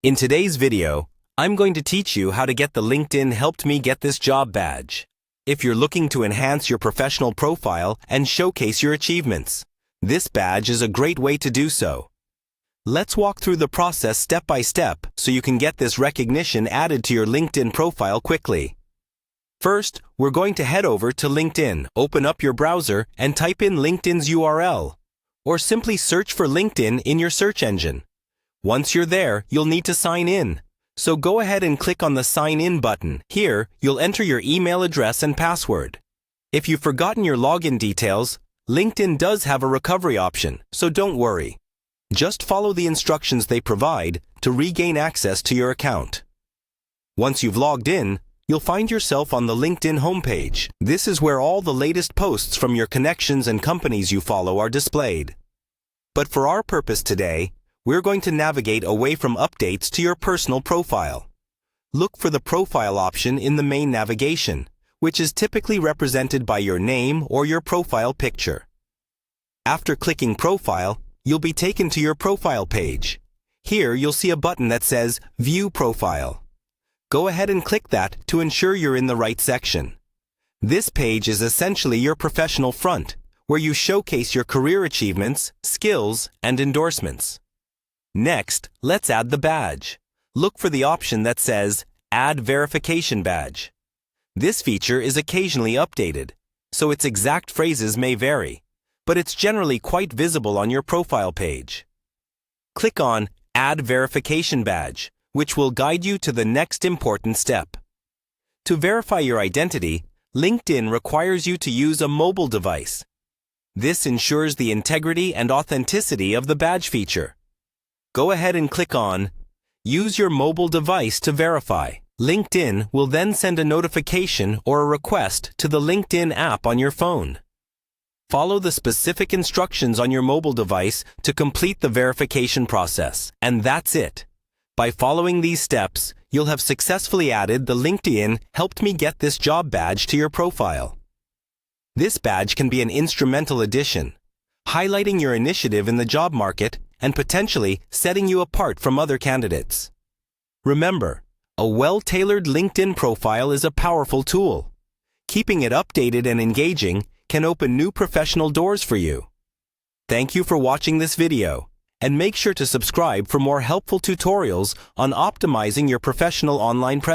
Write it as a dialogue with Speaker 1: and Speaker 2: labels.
Speaker 1: In today's video, I'm going to teach you how to get the LinkedIn Helped Me Get This Job badge. If you're looking to enhance your professional profile and showcase your achievements, this badge is a great way to do so. Let's walk through the process step by step so you can get this recognition added to your LinkedIn profile quickly. First, we're going to head over to LinkedIn, open up your browser, and type in LinkedIn's URL, or simply search for LinkedIn in your search engine. Once you're there, you'll need to sign in. So go ahead and click on the Sign In button. Here, you'll enter your email address and password. If you've forgotten your login details, LinkedIn does have a recovery option, so don't worry. Just follow the instructions they provide to regain access to your account. Once you've logged in, you'll find yourself on the LinkedIn homepage. This is where all the latest posts from your connections and companies you follow are displayed. But for our purpose today, we're going to navigate away from updates to your personal profile. Look for the profile option in the main navigation, which is typically represented by your name or your profile picture. After clicking Profile, you'll be taken to your profile page. Here, you'll see a button that says View Profile. Go ahead and click that to ensure you're in the right section. This page is essentially your professional front, where you showcase your career achievements, skills, and endorsements. Next, let's add the badge. Look for the option that says Add Verification Badge. This feature is occasionally updated, so its exact phrases may vary, but it's generally quite visible on your profile page. Click on Add Verification Badge, which will guide you to the next important step. To verify your identity, LinkedIn requires you to use a mobile device. This ensures the integrity and authenticity of the badge feature. Go ahead and click on Use your mobile device to verify. LinkedIn will then send a notification or a request to the LinkedIn app on your phone. Follow the specific instructions on your mobile device to complete the verification process, and that's it. By following these steps, you'll have successfully added the LinkedIn Helped Me Get This Job badge to your profile. This badge can be an instrumental addition, highlighting your initiative in the job market and potentially setting you apart from other candidates. Remember, a well-tailored LinkedIn profile is a powerful tool. Keeping it updated and engaging can open new professional doors for you. Thank you for watching this video, and make sure to subscribe for more helpful tutorials on optimizing your professional online presence.